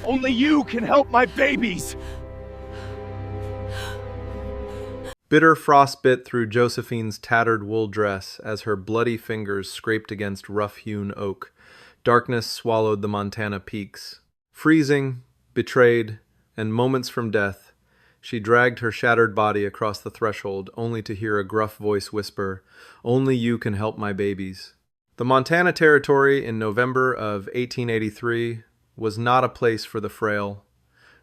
Only you can help my babies! Bitter frost bit through Josephine's tattered wool dress as her bloody fingers scraped against rough-hewn oak. Darkness swallowed the Montana peaks. Freezing, betrayed, and moments from death, she dragged her shattered body across the threshold, only to hear a gruff voice whisper, "Only you can help my babies." The Montana Territory in November of 1883 was not a place for the frail,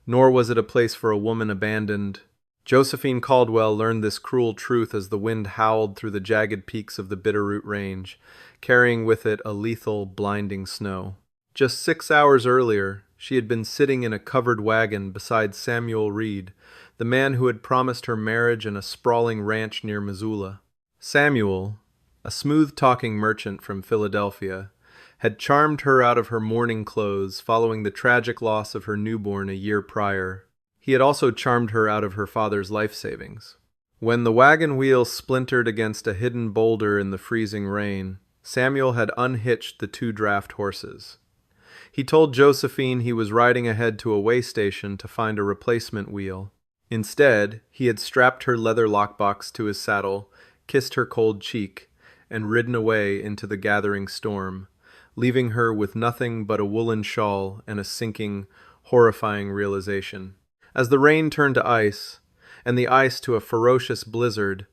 nor was it a place for a woman abandoned. Josephine Caldwell learned this cruel truth as the wind howled through the jagged peaks of the Bitterroot Range, carrying with it a lethal, blinding snow. Just 6 hours earlier, she had been sitting in a covered wagon beside Samuel Reed, the man who had promised her marriage and a sprawling ranch near Missoula. Samuel, a smooth-talking merchant from Philadelphia, had charmed her out of her mourning clothes following the tragic loss of her newborn a year prior. He had also charmed her out of her father's life savings. When the wagon wheel splintered against a hidden boulder in the freezing rain, Samuel had unhitched the 2 draft horses. He told Josephine he was riding ahead to a way station to find a replacement wheel. Instead, he had strapped her leather lockbox to his saddle, kissed her cold cheek, and ridden away into the gathering storm, leaving her with nothing but a woolen shawl and a sinking, horrifying realization. As the rain turned to ice, and the ice to a ferocious blizzard,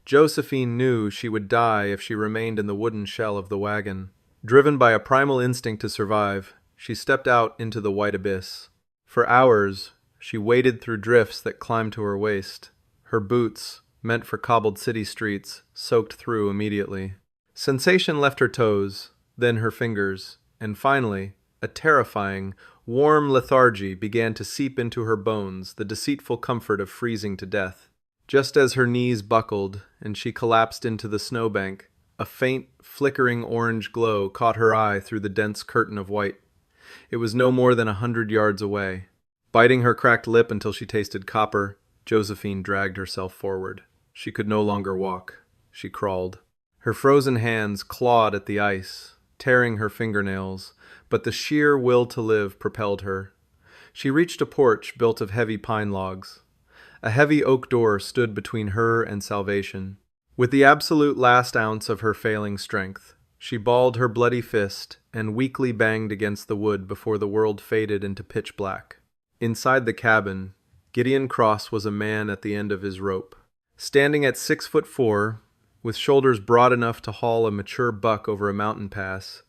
Josephine knew she would die if she remained in the wooden shell of the wagon. Driven by a primal instinct to survive, she stepped out into the white abyss. For hours, she waded through drifts that climbed to her waist. Her boots, meant for cobbled city streets, soaked through immediately. Sensation left her toes, then her fingers, and finally, a terrifying, warm lethargy began to seep into her bones, the deceitful comfort of freezing to death. Just as her knees buckled and she collapsed into the snowbank, a faint, flickering orange glow caught her eye through the dense curtain of white. It was no more than 100 yards away. Biting her cracked lip until she tasted copper, Josephine dragged herself forward. She could no longer walk. She crawled. Her frozen hands clawed at the ice, tearing her fingernails, but the sheer will to live propelled her. She reached a porch built of heavy pine logs. A heavy oak door stood between her and salvation. With the absolute last ounce of her failing strength, she balled her bloody fist and weakly banged against the wood before the world faded into pitch black. Inside the cabin, Gideon Cross was a man at the end of his rope. Standing at 6'4", with shoulders broad enough to haul a mature buck over a mountain pass,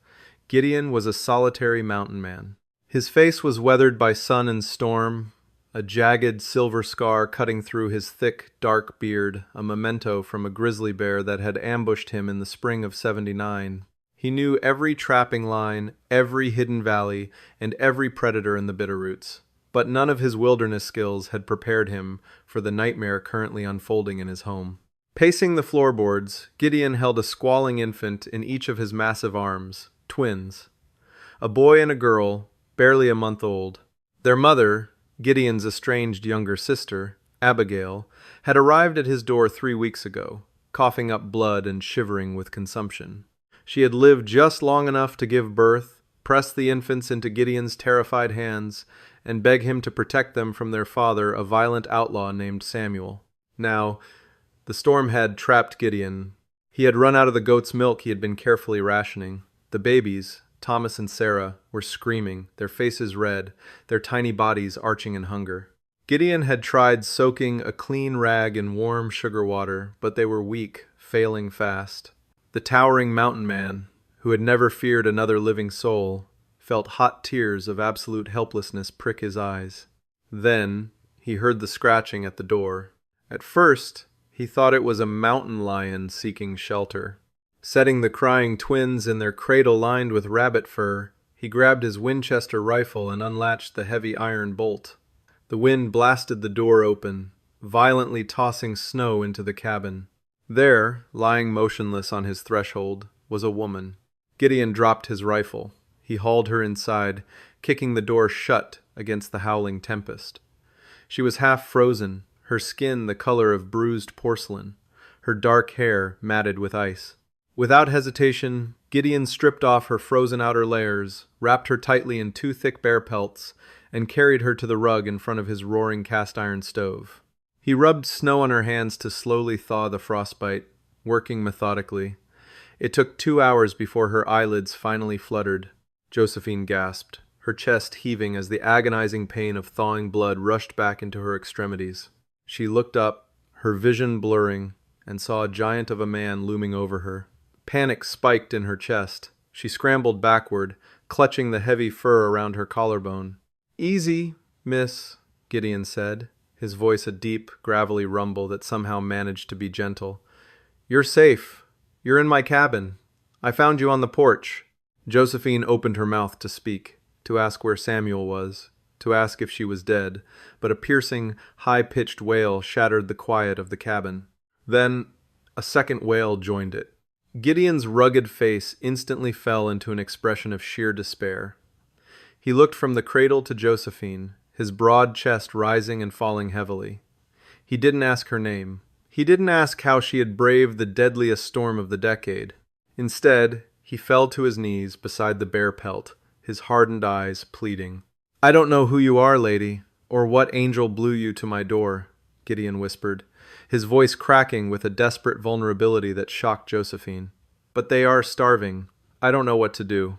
Gideon was a solitary mountain man. His face was weathered by sun and storm, a jagged silver scar cutting through his thick, dark beard, a memento from a grizzly bear that had ambushed him in the spring of '79. He knew every trapping line, every hidden valley, and every predator in the Bitterroots, but none of his wilderness skills had prepared him for the nightmare currently unfolding in his home. Pacing the floorboards, Gideon held a squalling infant in each of his massive arms, twins. A boy and a girl, barely a month old. Their mother, Gideon's estranged younger sister, Abigail, had arrived at his door 3 weeks ago, coughing up blood and shivering with consumption. She had lived just long enough to give birth, press the infants into Gideon's terrified hands, and beg him to protect them from their father, a violent outlaw named Samuel. Now, the storm had trapped Gideon. He had run out of the goat's milk he had been carefully rationing. The babies, Thomas and Sarah, were screaming, their faces red, their tiny bodies arching in hunger. Gideon had tried soaking a clean rag in warm sugar water, but they were weak, failing fast. The towering mountain man, who had never feared another living soul, felt hot tears of absolute helplessness prick his eyes. Then he heard the scratching at the door. At first, he thought it was a mountain lion seeking shelter. Setting the crying twins in their cradle lined with rabbit fur, he grabbed his Winchester rifle and unlatched the heavy iron bolt. The wind blasted the door open, violently tossing snow into the cabin. There, lying motionless on his threshold, was a woman. Gideon dropped his rifle. He hauled her inside, kicking the door shut against the howling tempest. She was half frozen, her skin the color of bruised porcelain, her dark hair matted with ice. Without hesitation, Gideon stripped off her frozen outer layers, wrapped her tightly in 2 thick bear pelts, and carried her to the rug in front of his roaring cast-iron stove. He rubbed snow on her hands to slowly thaw the frostbite, working methodically. It took 2 hours before her eyelids finally fluttered. Josephine gasped, her chest heaving as the agonizing pain of thawing blood rushed back into her extremities. She looked up, her vision blurring, and saw a giant of a man looming over her. Panic spiked in her chest. She scrambled backward, clutching the heavy fur around her collarbone. "Easy, miss," Gideon said, his voice a deep, gravelly rumble that somehow managed to be gentle. "You're safe. You're in my cabin. I found you on the porch." Josephine opened her mouth to speak, to ask where Samuel was, to ask if she was dead, but a piercing, high-pitched wail shattered the quiet of the cabin. Then a second wail joined it. Gideon's rugged face instantly fell into an expression of sheer despair. He looked from the cradle to Josephine, his broad chest rising and falling heavily. He didn't ask her name. He didn't ask how she had braved the deadliest storm of the decade. Instead, he fell to his knees beside the bare pelt, his hardened eyes pleading. "I don't know who you are, lady, or what angel blew you to my door," Gideon whispered, his voice cracking with a desperate vulnerability that shocked Josephine. "But they are starving. I don't know what to do.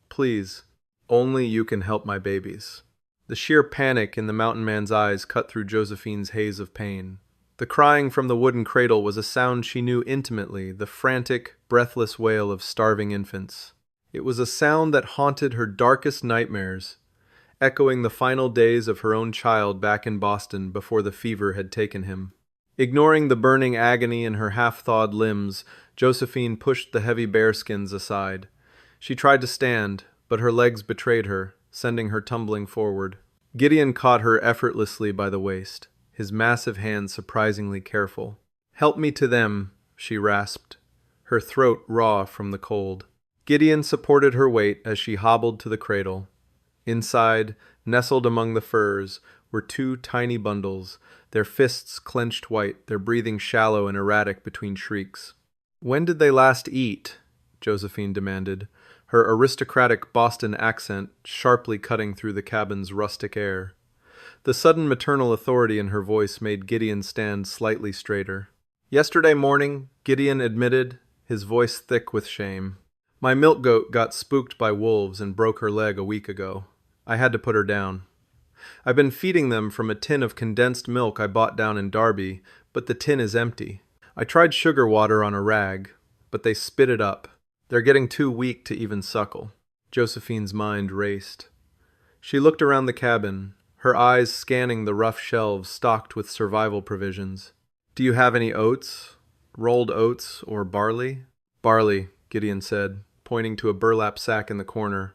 Please, only you can help my babies." The sheer panic in the mountain man's eyes cut through Josephine's haze of pain. The crying from the wooden cradle was a sound she knew intimately, the frantic, breathless wail of starving infants. It was a sound that haunted her darkest nightmares, echoing the final days of her own child back in Boston before the fever had taken him. Ignoring the burning agony in her half-thawed limbs, Josephine pushed the heavy bearskins aside. She tried to stand, but her legs betrayed her, sending her tumbling forward. Gideon caught her effortlessly by the waist, his massive hands surprisingly careful. "Help me to them," she rasped, her throat raw from the cold. Gideon supported her weight as she hobbled to the cradle. Inside, nestled among the furs, were 2 tiny bundles, their fists clenched white, their breathing shallow and erratic between shrieks. "When did they last eat?" Josephine demanded, her aristocratic Boston accent sharply cutting through the cabin's rustic air. The sudden maternal authority in her voice made Gideon stand slightly straighter. "Yesterday morning," Gideon admitted, his voice thick with shame. "My milk goat got spooked by wolves and broke her leg a week ago. I had to put her down. I've been feeding them from a tin of condensed milk I bought down in Derby, but the tin is empty. I tried sugar water on a rag, but they spit it up. They're getting too weak to even suckle." Josephine's mind raced. She looked around the cabin, her eyes scanning the rough shelves stocked with survival provisions. "Do you have any oats? Rolled oats or barley?" "Barley," Gideon said, pointing to a burlap sack in the corner.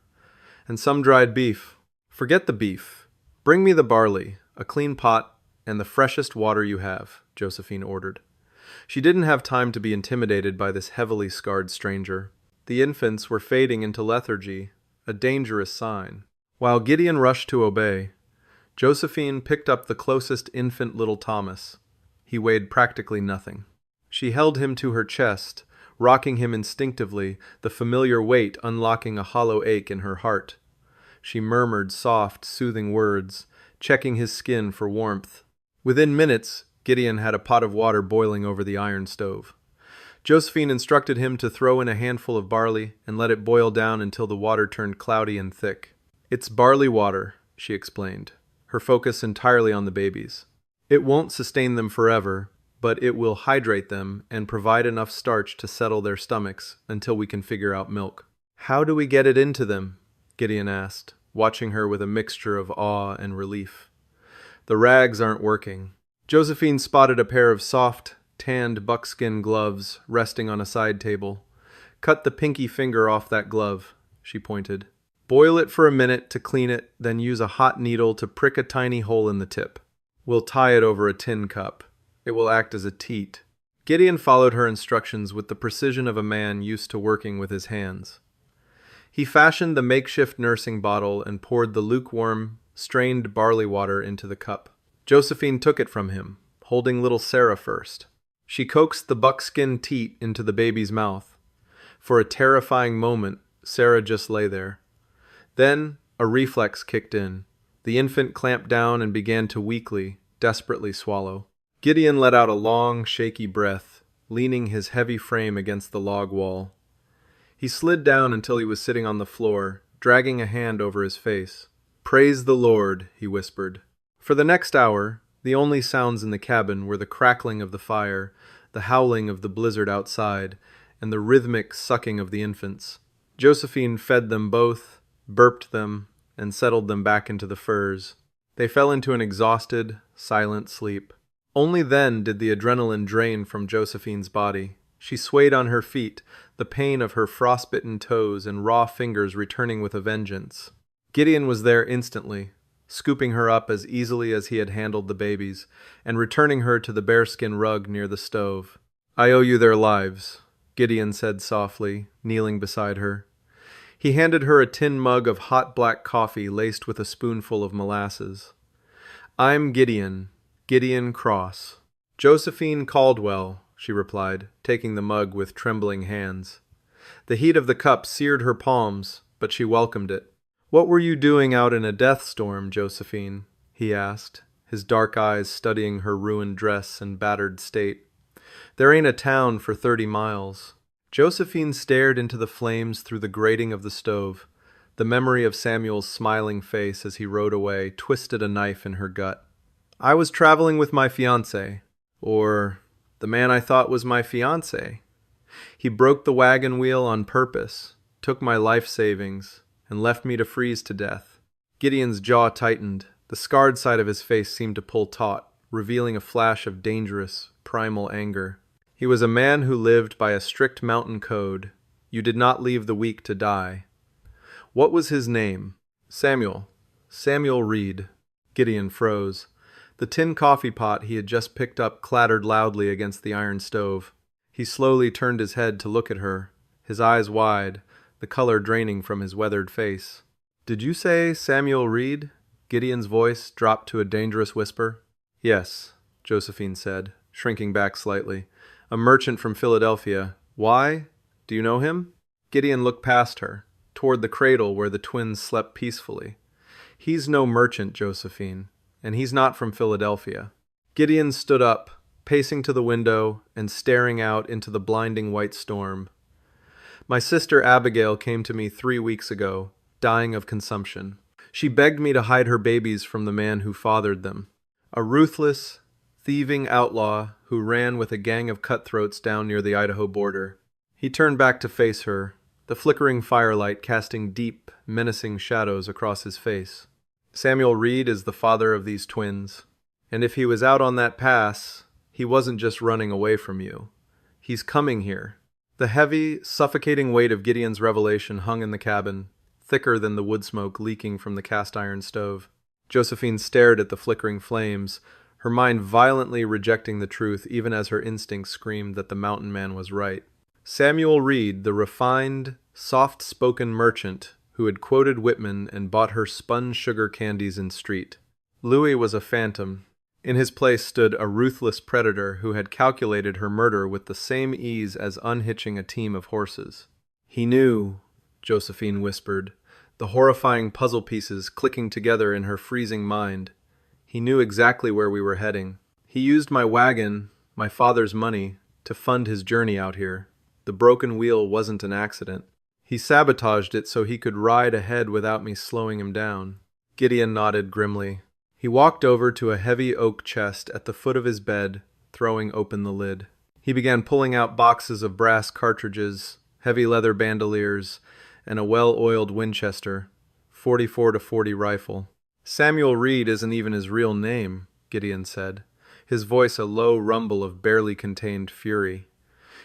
"And some dried beef." "Forget the beef. Bring me the barley, a clean pot, and the freshest water you have," Josephine ordered. She didn't have time to be intimidated by this heavily scarred stranger. The infants were fading into lethargy, a dangerous sign. While Gideon rushed to obey, Josephine picked up the closest infant little Thomas. He weighed practically nothing. She held him to her chest, rocking him instinctively, the familiar weight unlocking a hollow ache in her heart. She murmured soft, soothing words, checking his skin for warmth. Within minutes, Gideon had a pot of water boiling over the iron stove. Josephine instructed him to throw in a handful of barley and let it boil down until the water turned cloudy and thick. "It's barley water," she explained, her focus entirely on the babies. "It won't sustain them forever, but it will hydrate them and provide enough starch to settle their stomachs until we can figure out milk." "How do we get it into them?" Gideon asked, watching her with a mixture of awe and relief. "The rags aren't working." Josephine spotted a pair of soft, tanned buckskin gloves resting on a side table. "Cut the pinky finger off that glove," she pointed. "Boil it for a minute to clean it, then use a hot needle to prick a tiny hole in the tip. We'll tie it over a tin cup. It will act as a teat." Gideon followed her instructions with the precision of a man used to working with his hands. He fashioned the makeshift nursing bottle and poured the lukewarm, strained barley water into the cup. Josephine took it from him, holding little Sarah first. She coaxed the buckskin teat into the baby's mouth. For a terrifying moment, Sarah just lay there. Then a reflex kicked in. The infant clamped down and began to weakly, desperately swallow. Gideon let out a long, shaky breath, leaning his heavy frame against the log wall. He slid down until he was sitting on the floor, dragging a hand over his face. "Praise the Lord," he whispered. For the next hour, the only sounds in the cabin were the crackling of the fire, the howling of the blizzard outside, and the rhythmic sucking of the infants. Josephine fed them both, burped them, and settled them back into the furs. They fell into an exhausted, silent sleep. Only then did the adrenaline drain from Josephine's body. She swayed on her feet, the pain of her frostbitten toes and raw fingers returning with a vengeance. Gideon was there instantly, scooping her up as easily as he had handled the babies, and returning her to the bearskin rug near the stove. "I owe you their lives," Gideon said softly, kneeling beside her. He handed her a tin mug of hot black coffee laced with a spoonful of molasses. "I'm Gideon, Gideon Cross." "Josephine Caldwell," she replied, taking the mug with trembling hands. The heat of the cup seared her palms, but she welcomed it. "What were you doing out in a death storm, Josephine?" he asked, his dark eyes studying her ruined dress and battered state. "There ain't a town for 30 miles. Josephine stared into the flames through the grating of the stove. The memory of Samuel's smiling face as he rode away twisted a knife in her gut. "I was traveling with my fiancé, or the man I thought was my fiancé. He broke the wagon wheel on purpose, took my life savings, and left me to freeze to death." Gideon's jaw tightened. The scarred side of his face seemed to pull taut, revealing a flash of dangerous, primal anger. "He was a man who lived by a strict mountain code. You did not leave the weak to die." "What was his name?" "Samuel. Samuel Reed." Gideon froze. The tin coffee pot he had just picked up clattered loudly against the iron stove. He slowly turned his head to look at her, his eyes wide, the color draining from his weathered face. "Did you say Samuel Reed?" Gideon's voice dropped to a dangerous whisper. "Yes," Josephine said, shrinking back slightly. "A merchant from Philadelphia. Why? Do you know him?" Gideon looked past her, toward the cradle where the twins slept peacefully. "He's no merchant, Josephine, and he's not from Philadelphia." Gideon stood up, pacing to the window and staring out into the blinding white storm. "My sister Abigail came to me 3 weeks ago, dying of consumption. She begged me to hide her babies from the man who fathered them. A ruthless, thieving outlaw who ran with a gang of cutthroats down near the Idaho border." He turned back to face her, the flickering firelight casting deep, menacing shadows across his face. "Samuel Reed is the father of these twins. And if he was out on that pass, he wasn't just running away from you. He's coming here." The heavy, suffocating weight of Gideon's revelation hung in the cabin, thicker than the wood smoke leaking from the cast-iron stove. Josephine stared at the flickering flames, her mind violently rejecting the truth even as her instincts screamed that the mountain man was right. Samuel Reed, the refined, soft-spoken merchant who had quoted Whitman and bought her spun sugar candies in street. Louis was a phantom. In his place stood a ruthless predator who had calculated her murder with the same ease as unhitching a team of horses. "He knew," Josephine whispered, the horrifying puzzle pieces clicking together in her freezing mind. "He knew exactly where we were heading. He used my wagon, my father's money, to fund his journey out here. The broken wheel wasn't an accident. He sabotaged it so he could ride ahead without me slowing him down." Gideon nodded grimly. He walked over to a heavy oak chest at the foot of his bed, throwing open the lid. He began pulling out boxes of brass cartridges, heavy leather bandoliers, and a well-oiled Winchester, 44-40 rifle. "Samuel Reed isn't even his real name," Gideon said, his voice a low rumble of barely contained fury.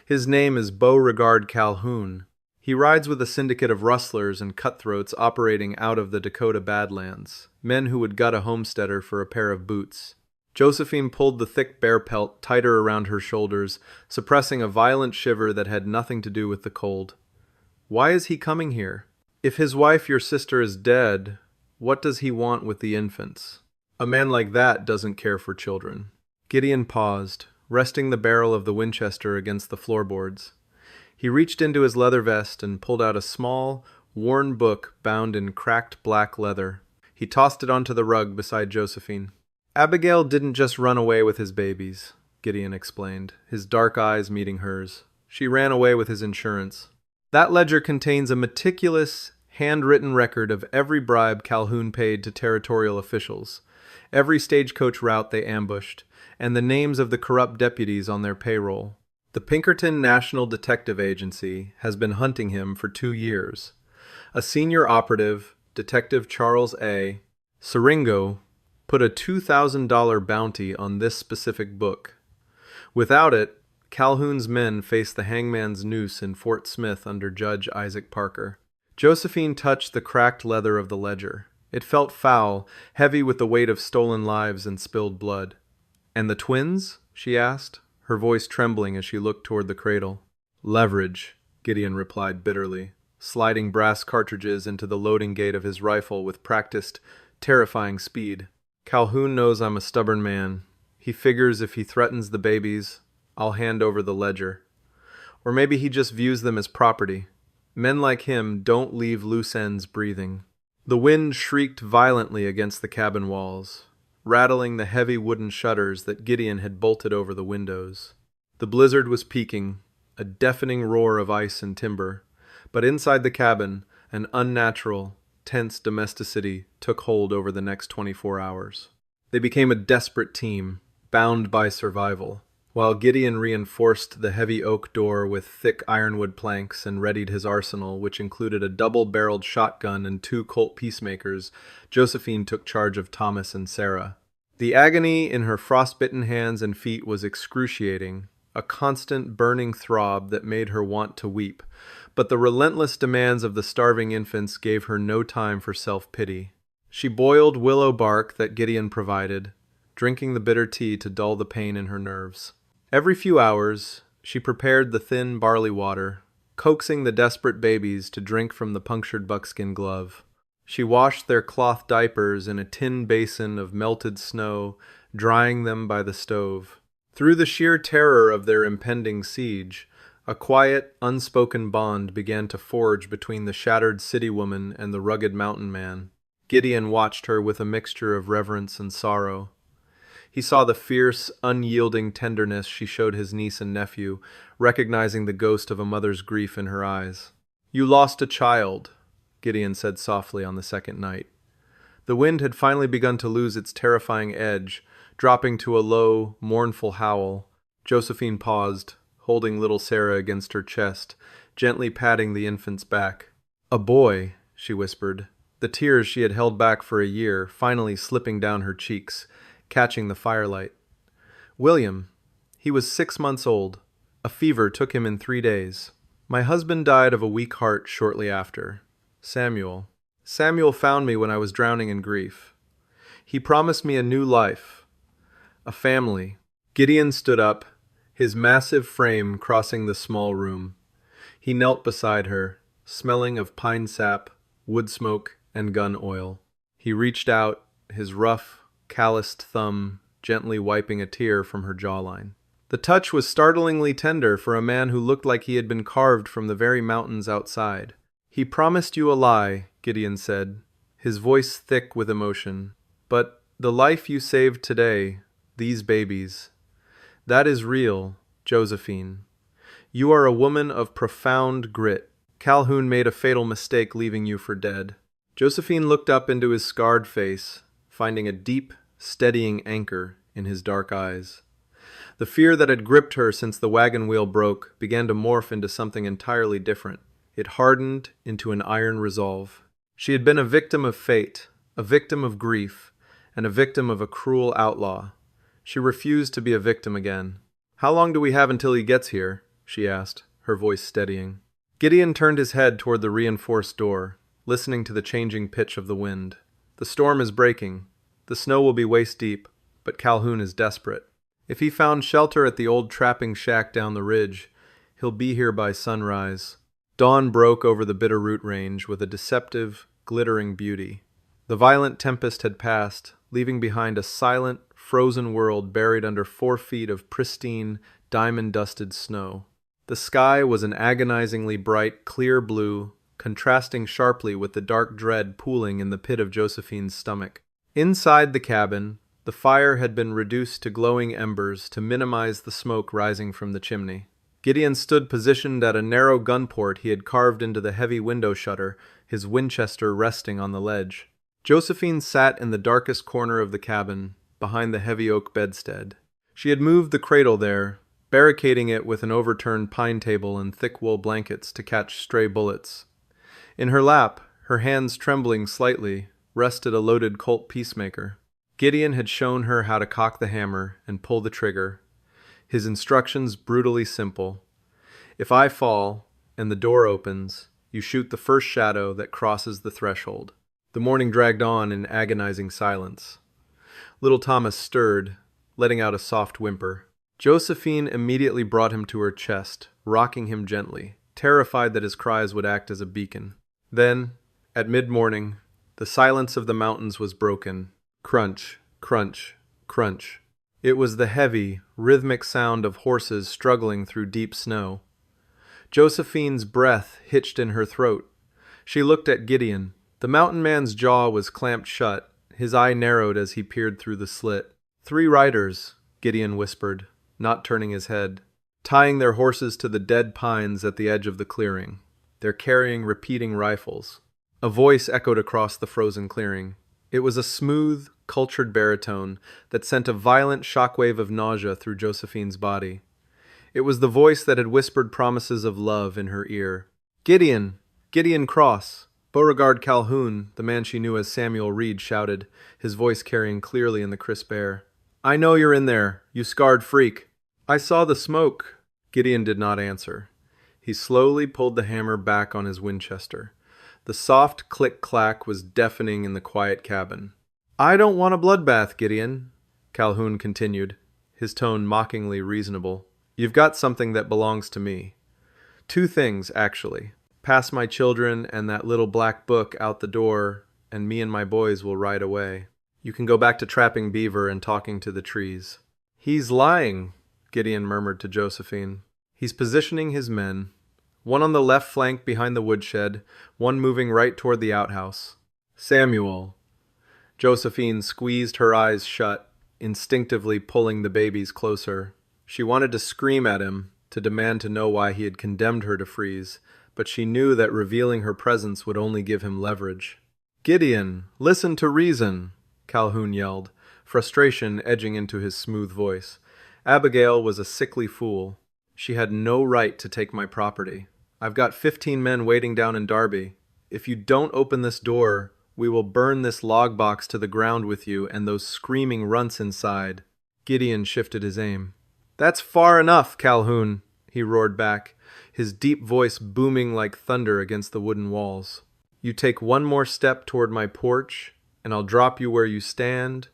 "His name is Beauregard Calhoun. He rides with a syndicate of rustlers and cutthroats operating out of the Dakota Badlands, men who would gut a homesteader for a pair of boots." Josephine pulled the thick bear pelt tighter around her shoulders, suppressing a violent shiver that had nothing to do with the cold. "Why is he coming here? If his wife, your sister, is dead, what does he want with the infants? A man like that doesn't care for children." Gideon paused, resting the barrel of the Winchester against the floorboards. He reached into his leather vest and pulled out a small, worn book bound in cracked black leather. He tossed it onto the rug beside Josephine. Abigail didn't just run away with his babies, Gideon explained, his dark eyes meeting hers. She ran away with his insurance. That ledger contains a meticulous, handwritten record of every bribe Calhoun paid to territorial officials, every stagecoach route they ambushed, and the names of the corrupt deputies on their payroll. The Pinkerton National Detective Agency has been hunting him for 2 years. A senior operative, Detective Charles A. Siringo, put a $2,000 bounty on this specific book. Without it, Calhoun's men faced the hangman's noose in Fort Smith under Judge Isaac Parker. Josephine touched the cracked leather of the ledger. It felt foul, heavy with the weight of stolen lives and spilled blood. "And the twins?" she asked, her voice trembling as she looked toward the cradle. "Leverage," Gideon replied bitterly, sliding brass cartridges into the loading gate of his rifle with practiced, terrifying speed. "Calhoun knows I'm a stubborn man. He figures if he threatens the babies, I'll hand over the ledger. Or maybe he just views them as property. Men like him don't leave loose ends breathing." The wind shrieked violently against the cabin walls, rattling the heavy wooden shutters that Gideon had bolted over the windows. The blizzard was peaking, a deafening roar of ice and timber, but inside the cabin, an unnatural, tense domesticity took hold over the next 24 hours. They became a desperate team, bound by survival. While Gideon reinforced the heavy oak door with thick ironwood planks and readied his arsenal, which included a double-barreled shotgun and 2 Colt peacemakers, Josephine took charge of Thomas and Sarah. The agony in her frostbitten hands and feet was excruciating, a constant burning throb that made her want to weep, but the relentless demands of the starving infants gave her no time for self-pity. She boiled willow bark that Gideon provided, drinking the bitter tea to dull the pain in her nerves. Every few hours, she prepared the thin barley water, coaxing the desperate babies to drink from the punctured buckskin glove. She washed their cloth diapers in a tin basin of melted snow, drying them by the stove. Through the sheer terror of their impending siege, a quiet, unspoken bond began to forge between the shattered city woman and the rugged mountain man. Gideon watched her with a mixture of reverence and sorrow. He saw the fierce, unyielding tenderness she showed his niece and nephew, recognizing the ghost of a mother's grief in her eyes. "You lost a child," Gideon said softly on the second night. The wind had finally begun to lose its terrifying edge, dropping to a low, mournful howl. Josephine paused, holding little Sarah against her chest, gently patting the infant's back. "A boy," she whispered, the tears she had held back for a year finally slipping down her cheeks, catching the firelight. "William. He was 6 months old. A fever took him in 3 days. My husband died of a weak heart shortly after. Samuel. Samuel found me when I was drowning in grief. He promised me a new life, a family." Gideon stood up, his massive frame crossing the small room. He knelt beside her, smelling of pine sap, wood smoke, and gun oil. He reached out, his rough, calloused thumb gently wiping a tear from her jawline. The touch was startlingly tender for a man who looked like he had been carved from the very mountains outside. "He promised you a lie," Gideon said, his voice thick with emotion. "But the life you saved today, these babies, that is real, Josephine. You are a woman of profound grit. Calhoun made a fatal mistake leaving you for dead." Josephine looked up into his scarred face, finding a deep, steadying anchor in his dark eyes. The fear that had gripped her since the wagon wheel broke began to morph into something entirely different. It hardened into an iron resolve. She had been a victim of fate, a victim of grief, and a victim of a cruel outlaw. She refused to be a victim again. "How long do we have until he gets here?" she asked, her voice steadying. Gideon turned his head toward the reinforced door, listening to the changing pitch of the wind. "The storm is breaking. The snow will be waist-deep, but Calhoun is desperate. If he found shelter at the old trapping shack down the ridge, he'll be here by sunrise." Dawn broke over the Bitterroot Range with a deceptive, glittering beauty. The violent tempest had passed, leaving behind a silent, frozen world buried under 4 feet of pristine, diamond-dusted snow. The sky was an agonizingly bright, clear blue, contrasting sharply with the dark dread pooling in the pit of Josephine's stomach. Inside the cabin, the fire had been reduced to glowing embers to minimize the smoke rising from the chimney. Gideon stood positioned at a narrow gun port he had carved into the heavy window shutter, his Winchester resting on the ledge. Josephine sat in the darkest corner of the cabin, behind the heavy oak bedstead. She had moved the cradle there, barricading it with an overturned pine table and thick wool blankets to catch stray bullets. In her lap, her hands trembling slightly, rested a loaded Colt Peacemaker. Gideon had shown her how to cock the hammer and pull the trigger. His instructions brutally simple. If I fall, and the door opens, you shoot the first shadow that crosses the threshold. The morning dragged on in agonizing silence. Little Thomas stirred, letting out a soft whimper. Josephine immediately brought him to her chest, rocking him gently, terrified that his cries would act as a beacon. Then, at mid-morning, the silence of the mountains was broken. Crunch, crunch, crunch. It was the heavy, rhythmic sound of horses struggling through deep snow. Josephine's breath hitched in her throat. She looked at Gideon. The mountain man's jaw was clamped shut, his eye narrowed as he peered through the slit. 3 riders, Gideon whispered, not turning his head, tying their horses to the dead pines at the edge of the clearing. They're carrying repeating rifles. A voice echoed across the frozen clearing. It was a smooth, cultured baritone that sent a violent shockwave of nausea through Josephine's body. It was the voice that had whispered promises of love in her ear. Gideon! Gideon Cross! Beauregard Calhoun, the man she knew as Samuel Reed, shouted, his voice carrying clearly in the crisp air. I know you're in there, you scarred freak. I saw the smoke. Gideon did not answer. He slowly pulled the hammer back on his Winchester. The soft click-clack was deafening in the quiet cabin. I don't want a bloodbath, Gideon, Calhoun continued, his tone mockingly reasonable. You've got something that belongs to me. 2 things, actually. Pass my children and that little black book out the door, and me and my boys will ride away. You can go back to trapping beaver and talking to the trees. He's lying, Gideon murmured to Josephine. He's positioning his men, one on the left flank behind the woodshed, one moving right toward the outhouse. Samuel. Josephine squeezed her eyes shut, instinctively pulling the babies closer. She wanted to scream at him, to demand to know why he had condemned her to freeze, but she knew that revealing her presence would only give him leverage. Gideon, listen to reason, Calhoun yelled, frustration edging into his smooth voice. Abigail was a sickly fool. She had no right to take my property. I've got 15 men waiting down in Darby. If you don't open this door, we will burn this log box to the ground with you and those screaming runts inside. Gideon shifted his aim. That's far enough, Calhoun, he roared back, his deep voice booming like thunder against the wooden walls. You take one more step toward my porch, and I'll drop you where you stand.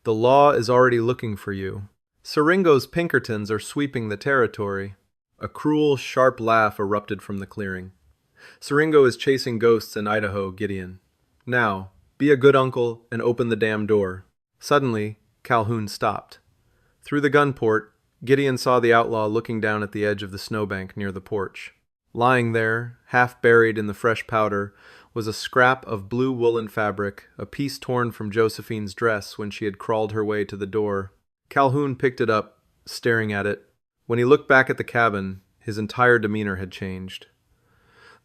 The law is already looking for you. Siringo's Pinkertons are sweeping the territory. A cruel, sharp laugh erupted from the clearing. Siringo is chasing ghosts in Idaho, Gideon. Now, be a good uncle and open the damn door. Suddenly, Calhoun stopped. Through the gun port, Gideon saw the outlaw looking down at the edge of the snowbank near the porch. Lying there, half buried in the fresh powder, was a scrap of blue woolen fabric, a piece torn from Josephine's dress when she had crawled her way to the door. Calhoun picked it up, staring at it. When he looked back at the cabin, his entire demeanor had changed.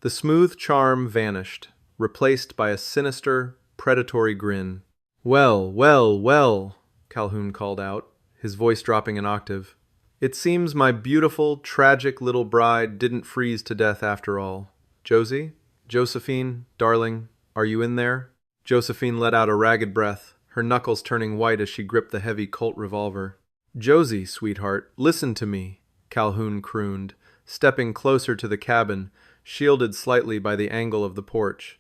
The smooth charm vanished, replaced by a sinister, predatory grin. Well, well, well, Calhoun called out, his voice dropping an octave. It seems my beautiful, tragic little bride didn't freeze to death after all. Josie? Josephine, darling, are you in there? Josephine let out a ragged breath, her knuckles turning white as she gripped the heavy Colt revolver. Josie, sweetheart, listen to me, Calhoun crooned, stepping closer to the cabin, shielded slightly by the angle of the porch.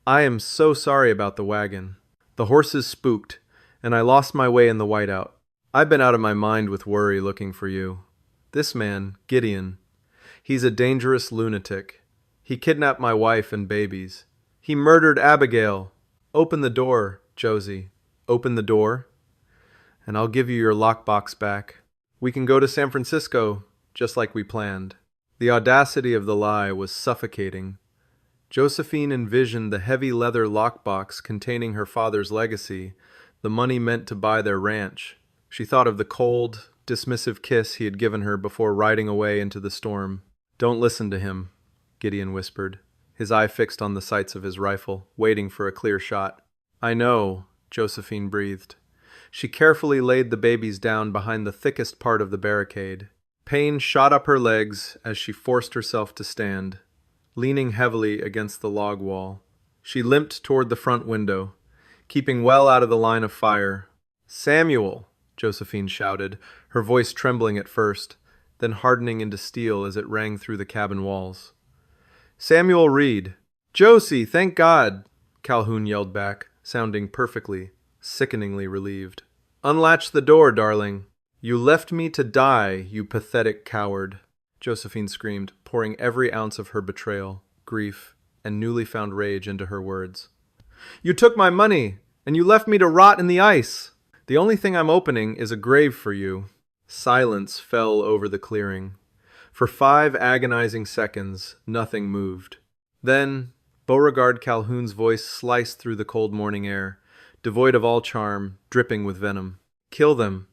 I am so sorry about the wagon. The horses spooked, and I lost my way in the whiteout. I've been out of my mind with worry looking for you. This man, Gideon, he's a dangerous lunatic. He kidnapped my wife and babies. He murdered Abigail. Open the door, Josie. Open the door, and I'll give you your lockbox back. We can go to San Francisco, just like we planned. The audacity of the lie was suffocating. Josephine envisioned the heavy leather lockbox containing her father's legacy, the money meant to buy their ranch. She thought of the cold, dismissive kiss he had given her before riding away into the storm. "Don't listen to him," Gideon whispered, his eye fixed on the sights of his rifle, waiting for a clear shot. "I know," Josephine breathed. She carefully laid the babies down behind the thickest part of the barricade. Pain shot up her legs as she forced herself to stand, leaning heavily against the log wall. She limped toward the front window, keeping well out of the line of fire. "Samuel!" Josephine shouted, her voice trembling at first, then hardening into steel as it rang through the cabin walls. "Samuel Reed!" "Josie, thank God!" Calhoun yelled back, sounding perfectly, sickeningly relieved. "Unlatch the door, darling." "You left me to die, you pathetic coward," Josephine screamed, pouring every ounce of her betrayal, grief, and newly found rage into her words. "You took my money, and you left me to rot in the ice. The only thing I'm opening is a grave for you." Silence fell over the clearing. For 5 agonizing seconds, nothing moved. Then, Beauregard Calhoun's voice sliced through the cold morning air, devoid of all charm, dripping with venom. Kill them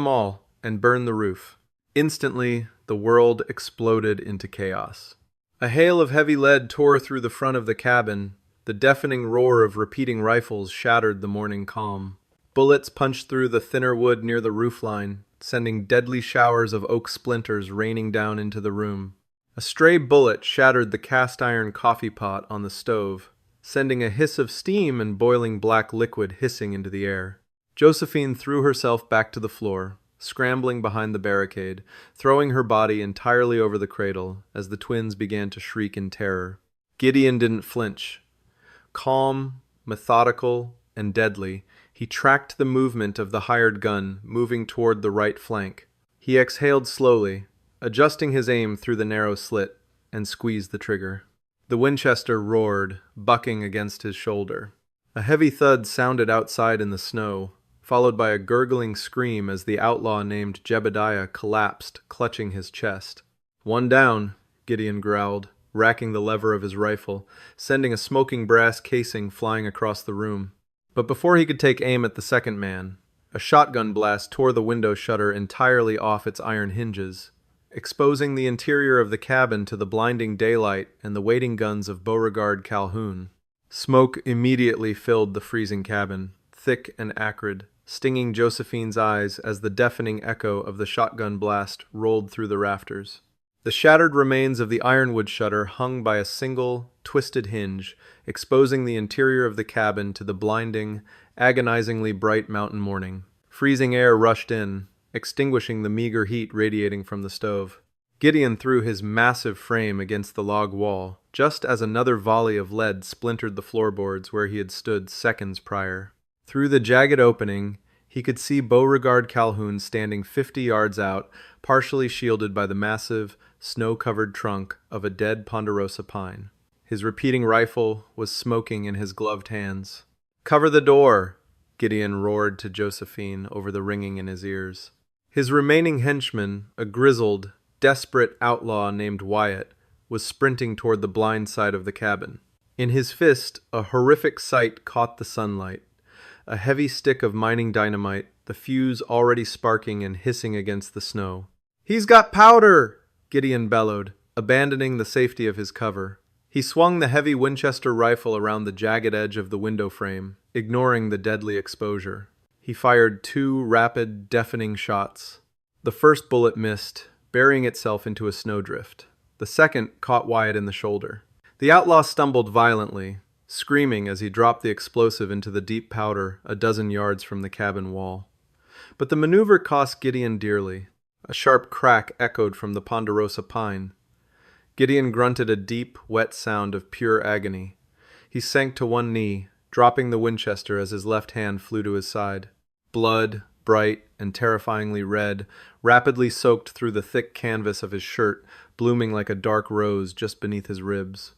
all, and burn the roof." Instantly, the world exploded into chaos. A hail of heavy lead tore through the front of the cabin. The deafening roar of repeating rifles shattered the morning calm. Bullets punched through the thinner wood near the roofline, sending deadly showers of oak splinters raining down into the room. A stray bullet shattered the cast-iron coffee pot on the stove, sending a hiss of steam and boiling black liquid hissing into the air. Josephine threw herself back to the floor, scrambling behind the barricade, throwing her body entirely over the cradle as the twins began to shriek in terror. Gideon didn't flinch. Calm, methodical, and deadly, he tracked the movement of the hired gun moving toward the right flank. He exhaled slowly, adjusting his aim through the narrow slit, and squeezed the trigger. The Winchester roared, bucking against his shoulder. A heavy thud sounded outside in the snow, followed by a gurgling scream as the outlaw named Jebediah collapsed, clutching his chest. "One down," Gideon growled, racking the lever of his rifle, sending a smoking brass casing flying across the room. But before he could take aim at the second man, a shotgun blast tore the window shutter entirely off its iron hinges, exposing the interior of the cabin to the blinding daylight and the waiting guns of Beauregard Calhoun. Smoke immediately filled the freezing cabin, thick and acrid, stinging Josephine's eyes as the deafening echo of the shotgun blast rolled through the rafters. The shattered remains of the ironwood shutter hung by a single, twisted hinge, exposing the interior of the cabin to the blinding, agonizingly bright mountain morning. Freezing air rushed in, extinguishing the meager heat radiating from the stove. Gideon threw his massive frame against the log wall, just as another volley of lead splintered the floorboards where he had stood seconds prior. Through the jagged opening, he could see Beauregard Calhoun standing 50 yards out, partially shielded by the massive, snow-covered trunk of a dead ponderosa pine. His repeating rifle was smoking in his gloved hands. "Cover the door!" Gideon roared to Josephine over the ringing in his ears. His remaining henchman, a grizzled, desperate outlaw named Wyatt, was sprinting toward the blind side of the cabin. In his fist, a horrific sight caught the sunlight. A heavy stick of mining dynamite, the fuse already sparking and hissing against the snow. "He's got powder!" Gideon bellowed, abandoning the safety of his cover. He swung the heavy Winchester rifle around the jagged edge of the window frame, ignoring the deadly exposure. He fired 2 rapid, deafening shots. The first bullet missed, burying itself into a snowdrift. The second caught Wyatt in the shoulder. The outlaw stumbled violently, screaming as he dropped the explosive into the deep powder a dozen yards from the cabin wall. But the maneuver cost Gideon dearly. A sharp crack echoed from the ponderosa pine. Gideon grunted a deep, wet sound of pure agony. He sank to one knee, dropping the Winchester as his left hand flew to his side. Blood, bright and terrifyingly red, rapidly soaked through the thick canvas of his shirt, blooming like a dark rose just beneath his ribs.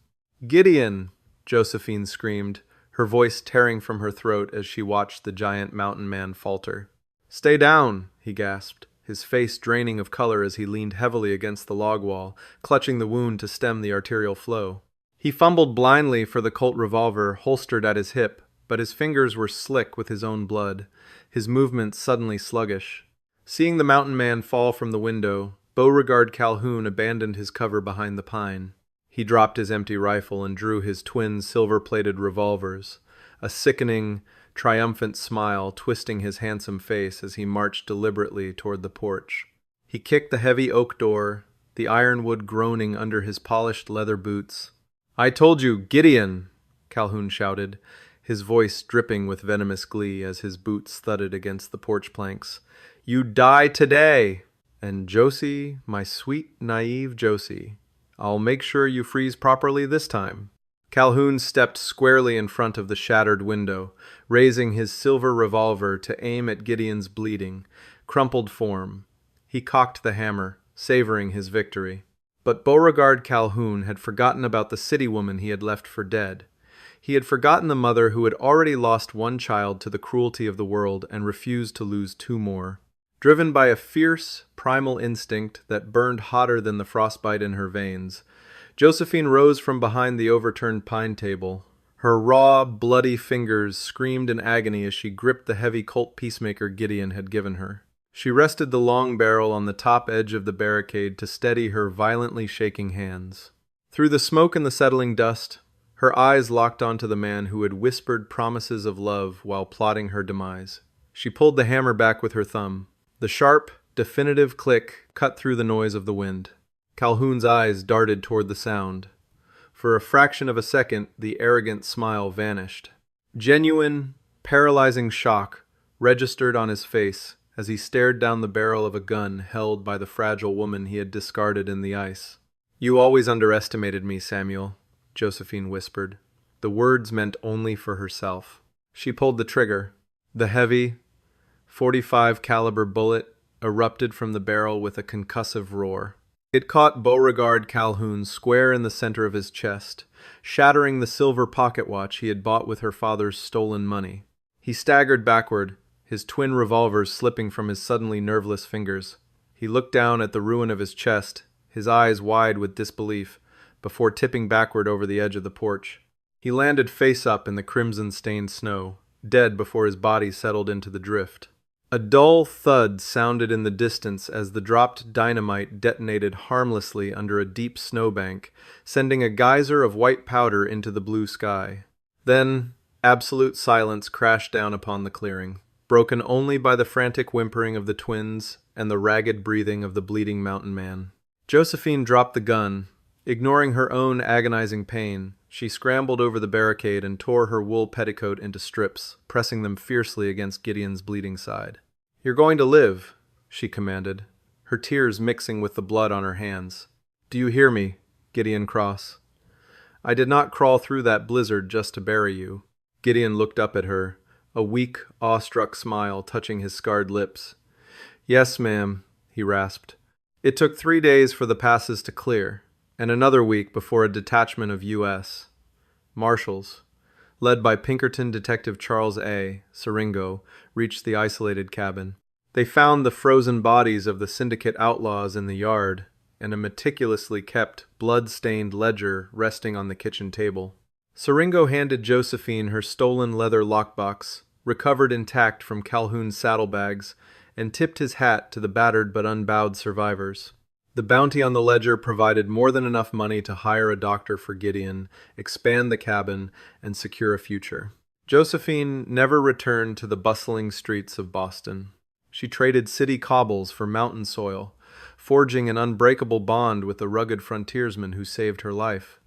"Gideon!" Josephine screamed, her voice tearing from her throat as she watched the giant mountain man falter. "Stay down," he gasped, his face draining of color as he leaned heavily against the log wall, clutching the wound to stem the arterial flow. He fumbled blindly for the Colt revolver holstered at his hip, but his fingers were slick with his own blood, his movements suddenly sluggish. Seeing the mountain man fall from the window, Beauregard Calhoun abandoned his cover behind the pine. He dropped his empty rifle and drew his twin silver-plated revolvers, a sickening, triumphant smile twisting his handsome face as he marched deliberately toward the porch. He kicked the heavy oak door, the ironwood groaning under his polished leather boots. "I told you, Gideon!" Calhoun shouted, his voice dripping with venomous glee as his boots thudded against the porch planks. "You die today! And Josie, my sweet, naive Josie, I'll make sure you freeze properly this time." Calhoun stepped squarely in front of the shattered window, raising his silver revolver to aim at Gideon's bleeding, crumpled form. He cocked the hammer, savoring his victory. But Beauregard Calhoun had forgotten about the city woman he had left for dead. He had forgotten the mother who had already lost one child to the cruelty of the world and refused to lose two more. Driven by a fierce, primal instinct that burned hotter than the frostbite in her veins, Josephine rose from behind the overturned pine table. Her raw, bloody fingers screamed in agony as she gripped the heavy Colt peacemaker Gideon had given her. She rested the long barrel on the top edge of the barricade to steady her violently shaking hands. Through the smoke and the settling dust, her eyes locked onto the man who had whispered promises of love while plotting her demise. She pulled the hammer back with her thumb. The sharp, definitive click cut through the noise of the wind. Calhoun's eyes darted toward the sound. For a fraction of a second, the arrogant smile vanished. Genuine, paralyzing shock registered on his face as he stared down the barrel of a gun held by the fragile woman he had discarded in the ice. "You always underestimated me, Samuel," Josephine whispered. The words meant only for herself. She pulled the trigger. The heavy, .45 caliber bullet erupted from the barrel with a concussive roar. It caught Beauregard Calhoun square in the center of his chest, shattering the silver pocket watch he had bought with her father's stolen money. He staggered backward, his twin revolvers slipping from his suddenly nerveless fingers. He looked down at the ruin of his chest, his eyes wide with disbelief, before tipping backward over the edge of the porch. He landed face up in the crimson-stained snow, dead before his body settled into the drift. A dull thud sounded in the distance as the dropped dynamite detonated harmlessly under a deep snowbank, sending a geyser of white powder into the blue sky. Then, absolute silence crashed down upon the clearing, broken only by the frantic whimpering of the twins and the ragged breathing of the bleeding mountain man. Josephine dropped the gun. Ignoring her own agonizing pain, she scrambled over the barricade and tore her wool petticoat into strips, pressing them fiercely against Gideon's bleeding side. "You're going to live," she commanded, her tears mixing with the blood on her hands. "Do you hear me, Gideon Cross? I did not crawl through that blizzard just to bury you." Gideon looked up at her, a weak, awestruck smile touching his scarred lips. "Yes, ma'am," he rasped. "It took 3 days for the passes to clear, and another week before a detachment of U.S. Marshals, led by Pinkerton Detective Charles A. Siringo, reached the isolated cabin. They found the frozen bodies of the syndicate outlaws in the yard, and a meticulously kept, blood-stained ledger resting on the kitchen table. Siringo handed Josephine her stolen leather lockbox, recovered intact from Calhoun's saddlebags, and tipped his hat to the battered but unbowed survivors. The bounty on the ledger provided more than enough money to hire a doctor for Gideon, expand the cabin, and secure a future. Josephine never returned to the bustling streets of Boston. She traded city cobbles for mountain soil, forging an unbreakable bond with the rugged frontiersman who saved her life.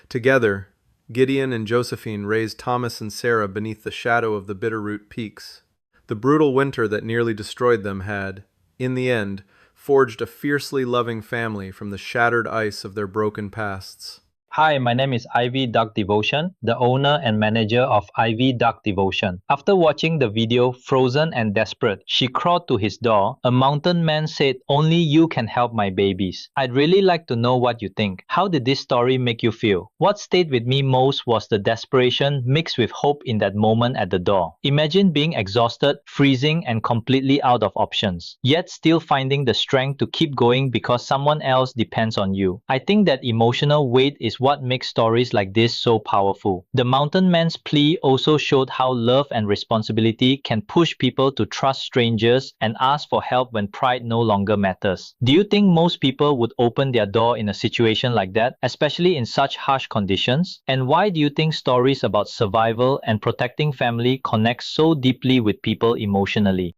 Together, Gideon and Josephine raised Thomas and Sarah beneath the shadow of the Bitterroot Peaks. The brutal winter that nearly destroyed them had, in the end, forged a fiercely loving family from the shattered ice of their broken pasts. Hi, my name is Ivy Duck Devotion, the owner and manager of Ivy Duck Devotion. After watching the video Frozen and Desperate, she crawled to his door. A mountain man said, "Only you can help my babies." I'd really like to know what you think. How did this story make you feel? What stayed with me most was the desperation mixed with hope in that moment at the door. Imagine being exhausted, freezing, and completely out of options, yet still finding the strength to keep going because someone else depends on you. I think that emotional weight is what makes stories like this so powerful. The mountain man's plea also showed how love and responsibility can push people to trust strangers and ask for help when pride no longer matters. Do you think most people would open their door in a situation like that, especially in such harsh conditions? And why do you think stories about survival and protecting family connect so deeply with people emotionally?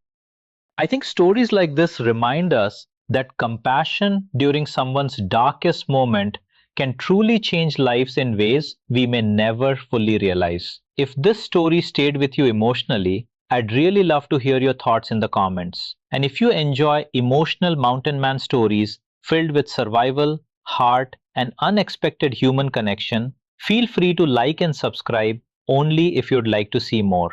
I think stories like this remind us that compassion during someone's darkest moment can truly change lives in ways we may never fully realize. If this story stayed with you emotionally, I'd really love to hear your thoughts in the comments. And if you enjoy emotional mountain man stories filled with survival, heart, and unexpected human connection, feel free to like and subscribe only if you'd like to see more.